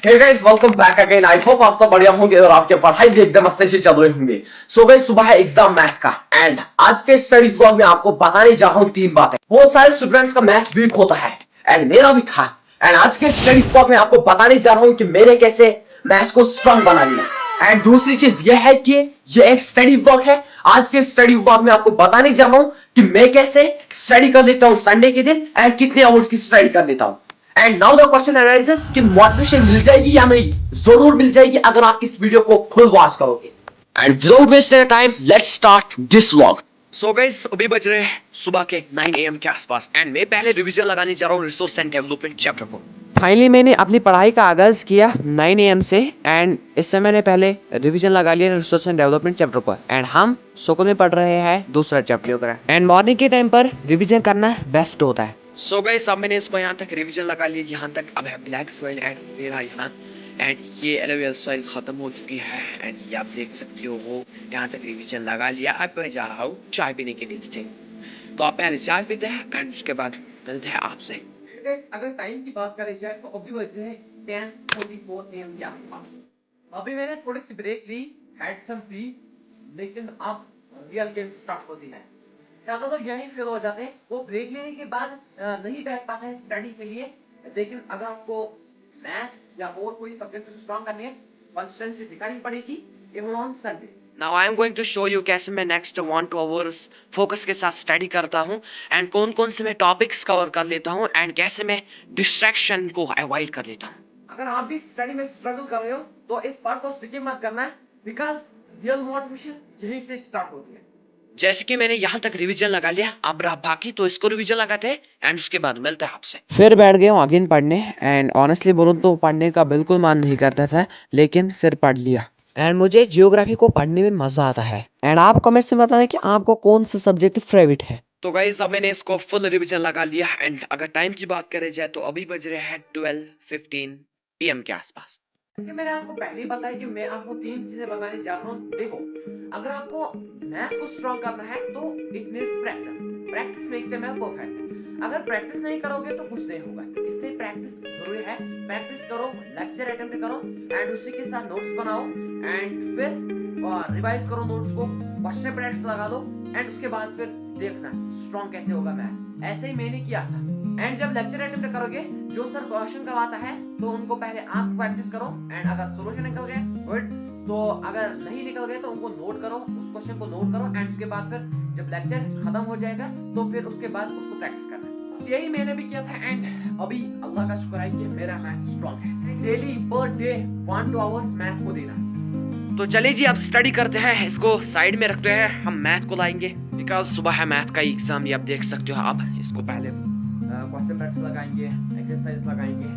Hey guys welcome back again. I hope आप सब बढ़िया होंगे और आपके पढ़ाई भी एकदम अच्छे से चल रहे होंगे। सो गाइस सुबह है एग्जाम मैथ का एंड आज के स्टडी ब्लॉग में आपको बताने जा रहा हूँ तीन बातें। बहुत सारे स्टूडेंट्स का मैथ वीक होता है एंड मेरा भी था एंड आज के स्टडी ब्लॉग में आपको बताने जा रहा हूँ कि मैंने कैसे मैथ को स्ट्रांग बना लिया। एंड दूसरी चीज यह है कि ये एक स्टडी ब्लॉग है। आज के स्टडी ब्लॉग में आपको बताने जा रहा हूँ कि मैं कैसे स्टडी कर लेता हूँ संडे के दिन एंड कितने आवर्स की स्टडी कर लेता हूँ। And now the question arises कि मोटिवेशन मिल जाएगी या नहीं। जरूर मिल जाएगी अगर आप इस वीडियो को फुल वॉच करोगे। And without wasting time let's start this vlog. So guys अभी बज रहे हैं सुबह के 9 AM के आसपास एंड मैं पहले रिवीजन लगाने जा रहा हूँ रिसोर्स एंड डेवलपमेंट चैप्टर को। फाइनली मैंने अपनी पढ़ाई का आगाज किया 9 AM से एंड इससे मैंने पहले रिवीजन लगा लिया रिसोर्स एंड डेवलपमेंट चैप्टर पर एंड हम स्कूल में पढ़ रहे हैं दूसरा चैप्टर एंड मॉर्निंग के टाइम पर रिवीजन करना बेस्ट होता है। सो गाइस अब मैंने इसको यहाँ तक रिवीजन लगा लिया, यहाँ तक अब है ब्लैक सॉइल एंड मेरा यहाँ एंड ये एलोवेल सॉइल खत्म हो चुकी है एंड ये आप देख सकते हो वो यहाँ तक रिवीजन लगा लिया। अब मैं जा रहा हूँ चाय पीने के लिए। तो आप पहले चाय पीते हैं एंड उसके बाद मिलते हैं आपसे। अगर टाइम की बात करी जाए तो अभी बज रहे हैं 10:44 AM के आसपास। अभी मैंने थोड़ी सी ब्रेक ली, हैड सम टी, लेकिन अब रियल गेम स्टार्ट होती है। ज्यादातर यही फील हो जाते हैं वो ब्रेक लेने के बाद नहीं बैठ पाते हैं स्टडी के लिए। लेकिन अगर आपको मैथ या और कोई सब्जेक्ट स्ट्रॉन्ग करनी है कंसिस्टेंसी दिखानी पड़ेगी even on Sunday. Now I am going to show you कैसे मैं नेक्स्ट 1-2 आवर्स फोकस के साथ स्टडी करता हूँ एंड कौन कौन से मैं टॉपिक्स कवर कर लेता हूँ एंड कैसे मैं डिस्ट्रैक्शन को अवॉइड कर लेता हूँ। अगर आप भी स्टडी में स्ट्रगल कर रहे हो तो इस पार्ट को स्किप मत करना है बिकॉज रियल मोटिवेशन यहीं से स्टार्ट होती है। जैसे कि मैंने यहाँ तक रिवीजन लगा लिया, अब रहा बाकी तो इसको रिवीजन लगाते हैं एंड उसके बाद मिलते हैं आपसे। फिर बैठ गया हूँ अगेन पढ़ने एंड ऑनेस्टली बोलूँ तो पढ़ने का बिल्कुल मन नहीं करता था लेकिन फिर पढ़ लिया एंड मुझे जियोग्राफी को पढ़ने में मजा आता है एंड आप कमेंट्स में बताना कि आपको कौन सा सब्जेक्ट फेवरेट है। तो गाइस अब मैंने इसको फुल रिवीजन लगा लिया एंड अगर टाइम की बात करें जाए तो अभी बज रहे हैं 12:15 PM के आसपास। क्योंकि मैंने आपको पहले ही बताया कि मैं आपको तीन चीजें बताने जा रहा हूँ। देखो अगर आपको मैथ को स्ट्रॉन्ग करना है तो it needs practice. Practice makes a man perfect. अगर प्रैक्टिस नहीं करोगे तो कुछ नहीं होगा, इसलिए प्रैक्टिस जरूरी है। प्रैक्टिस करो, लेक्चर अटेम्प्ट करो एंड उसी के साथ नोट्स बनाओ एंड फिर रिवाइज करो नोट्स को, क्वेश्चन प्रैक्टिस लगा दो एंड उसके बाद फिर देखना स्ट्रॉन्ग कैसे होगा मैथ। ऐसे ही मैंने किया था एंड जब लेक्चर अटेम्प्ट करोगे जो सर क्वेश्चन करवाता है तो उनको पहले आप प्रैक्टिस करो एंड अगर सॉल्यूशन निकल गए गुड, तो अगर नहीं निकल गए तो उनको नोट करो, उस क्वेश्चन को नोट करो एंड उसके बाद फिर जब लेक्चर खत्म हो जाएगा तो फिर उसके बाद उसको प्रैक्टिस करना। यही मैंने भी किया था एंड अभी अल्लाह का शुक्र है कि मेरा मैथ स्ट्रॉन्ग है। Daily per day 1-2 hours math को देना। तो चलिए जी अब स्टडी करते हैं, इसको साइड में रखते हैं, हम मैथ को लाएंगे बिकॉज सुबह है मैथ का एग्जाम, ये आप देख सकते हो। अब इसको पहले क्वेश्चन प्रैक्टिस लगाएंगे, एक्सरसाइज लगाएंगे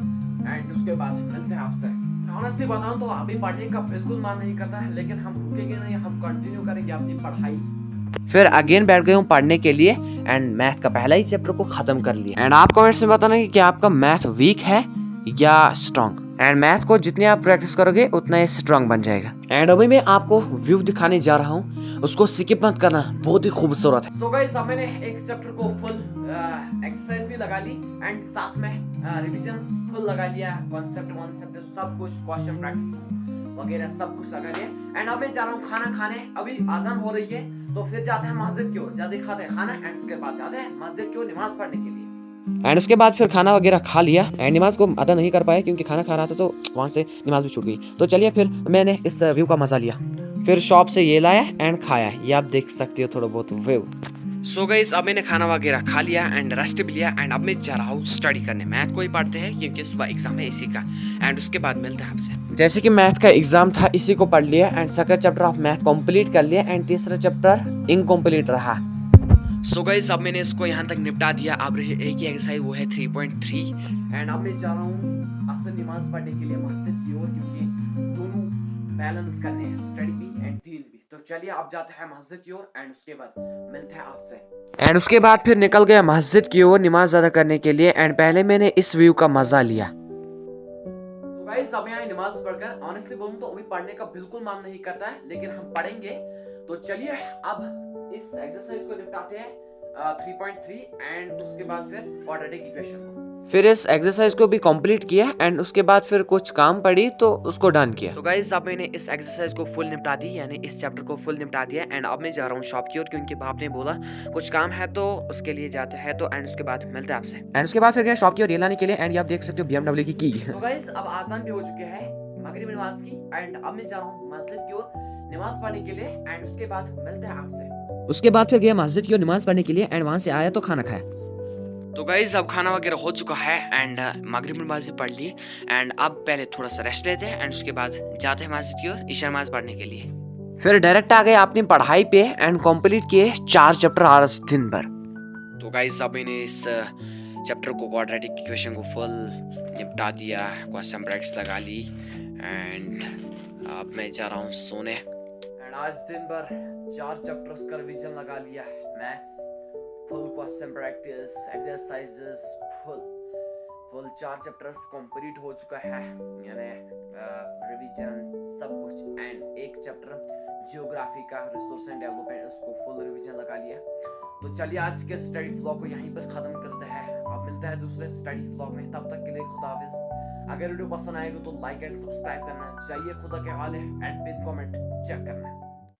एंड उसके बाद मिलते हैं आपसे। ऑनेस्टली बताऊं तो अभी पढ़ने का बिल्कुल मन नहीं करता है लेकिन हम रुकेंगे नहीं, हम कंटिन्यू करेंगे अपनी पढ़ाई। फिर अगेन बैठ गए हूँ पढ़ने के लिए एंड मैथ का पहला ही चैप्टर को खत्म कर लिया एंड आप कमेंट्स में बताना कि आपका मैथ वीक है या स्ट्रॉन्ग एंड मैथ को जितनी आप प्रैक्टिस करोगे उतना ही स्ट्रॉन्ग बन जाएगा। एंड अभी मैं आपको व्यू दिखाने जा रहा हूँ, उसको स्किप मत करना, बहुत ही खूबसूरत है। सो गाइस अब मैंने एक चैप्टर को फुल एक्सरसाइज भी लगा ली एंड साथ में रिवीजन फुल लगा लिया, कॉन्सेप्ट सब कुछ, क्वेश्चन प्रैक्टिस वगैरह सब कुछ लगा लिया एंड अब मैं जा रहा हूँ खाना खाने। अभी आजान हो रही है तो फिर जाते हैं मस्जिद की ओर, जल्दी खाते हैं खाना एंड उसके बाद जाते हैं मस्जिद की ओर नमाज पढ़ने के लिए। एंड उसके बाद फिर खाना वगैरह खा लिया एंड नमाज को अदा नहीं कर पाए क्योंकि खाना खा रहा था तो वहाँ से नमाज भी छूट गई। तो चलिए फिर मैंने इस व्यू का मजा लिया, फिर शॉप से ये लाया एंड खाया, ये आप देख सकते हो थोड़ा बहुत व्यू। सो गाइस अब मैंने खाना वगैरह खा लिया एंड रेस्ट भी लिया एंड अब मैं जा रहा हूँ स्टडी करने। मैथ को ही पढ़ते हैं क्योंकि सुबह एग्जाम है इसी का एंड उसके बाद मिलते हैं आपसे। जैसे कि मैथ का एग्जाम था इसी को पढ़ लिया and second chapter of math complete कर लिया एंड तीसरा चैप्टर इनकम्प्लीट रहा। सो गाइस अब मैंने इसको यहाँ तक निपटा दिया, अब रही एक ही एक्सरसाइज वो है 3.3 एंड अब मैं जा रहा हूँ असर नमाज पढ़ने के लिए मस्जिद की ओर क्योंकि दोनों बैलेंस करने हैं, स्टडी भी एंड दीन भी। तो चलिए अब जाते हैं मस्जिद की ओर एंड उसके बाद मिलते हैं आपसे। एंड उसके बाद फिर निकल गया मस्जिद की ओर नमाज अदा करने के लिए एंड पहले मैंने इस व्यू का मजा लिया। तो गाइस अब यहाँ नमाज पढ़कर ऑनेस्टली बोलूं तो अभी पढ़ने का बिल्कुल मन नहीं करता है लेकिन हम पढ़ेंगे। तो चलिए अब इस एक्सरसाइज को निपटाते हैं 3.3 एंड उसके बाद फिर क्वाड्रेटिक इक्वेशन को। फिर इस एक्सरसाइज को भी कंप्लीट किया एंड उसके बाद फिर कुछ काम पड़ी तो उसको डन किया। तो गाइस अब मैंने इस एक्सरसाइज को फुल निपटा दी, यानी इस चैप्टर को फुल निपटा दिया एंड अब मैं जा रहा हूँ शॉप की ओर, क्योंकि बाप ने बोला कुछ काम है तो उसके लिए जाते हैं। तो एंड उसके बाद मिलते हैं आपसे। एंड उसके बाद फिर गया शॉप की ओर ये लाने के लिए एंड ये आप देख सकते हो BMW की तो गाइस अब आजान भी हो चुके हैं मगरिब नमाज की एंड अब मैं जा रहा हूँ मस्जिद की ओर नमाज पढ़ने के लिए एंड उसके बाद मिलते हैं आपसे। उसके बाद फिर गया मस्जिद की ओर नमाज पढ़ने के लिए एंड वहां से आया तो खाना खाया। तो गाइज अब खाना वगैरह हो चुका है एंड मगरिब नमाज पढ़ ली एंड अब पहले थोड़ा सा रेस्ट लेते हैं एंड उसके बाद जाते हैं मस्जिद की ओर ईशा नमाज पढ़ने के लिए। फिर डायरेक्ट आ गए अपनी पढ़ाई पे एंड कंप्लीट किए 4 चैप्टर आज दिन भर। तो गाइज अब मैंने इस चैप्टर को क्वाड्रेटिक इक्वेशन को फुल निपटा दिया, क्वेश्चन ब्रैकेट्स लगा ली एंड अब मैं जा रहा हूँ सोने। एंड आज दिन भर 4 चैप्टर्स का रिवीजन लगा लिया, maths full question practice exercises full 4 chapters complete हो चुका है, यानी रिवीजन सब कुछ एंड एक चैप्टर जियोग्राफी का रिसोर्स एंड डेवलपमेंट उसको फुल रिवीजन लगा लिया। तो चलिए आज के स्टडी व्लॉग को यहीं पर खत्म करते हैं, अब मिलते हैं दूसरे स्टडी व्लॉग में, तब तक के लिए खुदा हाफिज। अगर वीडियो पसंद आएगा तो लाइक एंड सब्सक्राइब करना चाहिए, खुदा के हवाले एंड पिन कमेंट चेक करना।